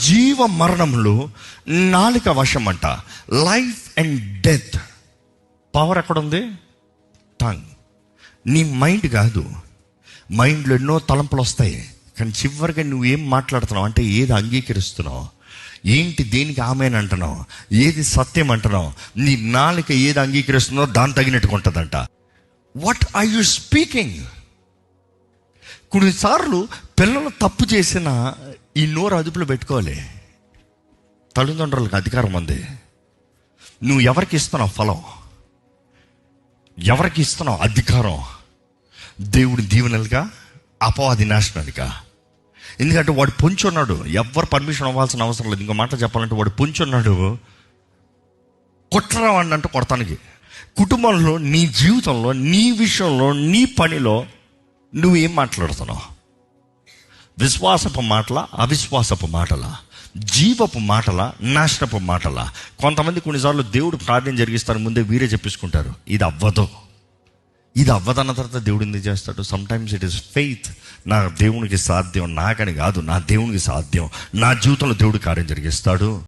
జీవ మరణములు నాలుక వశం అంట. లైఫ్ అండ్ డెత్ పవర్ ఎక్కడుంది? టంగ్. నీ మైండ్ కాదు. మైండ్లో ఎన్నో తలంపులు వస్తాయి, కానీ చివరిగా నువ్వేం మాట్లాడుతున్నావు అంటే ఏది అంగీకరిస్తున్నావు, ఏంటి దేనికి ఆమెన్ అంటున్నావు, ఏది సత్యం అంటున్నావు, నీ నాలుక ఏది అంగీకరిస్తున్నావు దాని తగినట్టుగా ఉంటుందంట. What are you speaking? కొన్నిసార్లు పిల్లలు తప్పు చేసిన ఈ నోరు అదుపులో పెట్టుకోవాలి. తల్లిదండ్రులకు అధికారం ఉంది. నువ్వు ఎవరికి ఇస్తున్నావు ఫలం, ఎవరికి ఇస్తున్నావు అధికారం? దేవుడి దీవెనలుగా, అపవాది నాశనాలుగా. ఎందుకంటే వాడు పొంచున్నాడు, ఎవ్వరు పర్మిషన్ అవ్వాల్సిన అవసరం లేదు. ఇంకో మాట చెప్పాలంటే వాడు పొంచున్నాడు, కొట్టరా వాడిని అంటే కొడతానికి. కుటుంబంలో, నీ జీవితంలో, నీ విషయంలో, నీ పనిలో నువ్వేం మాట్లాడుతున్నావు? విశ్వాసపు మాటల, అవిశ్వాసపు మాటల, జీవపు మాటల, నాశనపు మాటల. కొంతమంది కొన్నిసార్లు దేవుడు కార్యం జరిగిస్తారు, ముందే వీరే చెప్పించుకుంటారు, ఇది అవ్వదు, ఇది అవ్వదన్న తర్వాత దేవుడు ఎందుకు చేస్తాడు? Sometimes it is faith. నా దేవునికి సాధ్యం, నాకని కాదు, నా దేవునికి సాధ్యం, నా జీవితంలో దేవుడు కార్యం జరిగిస్తాడు.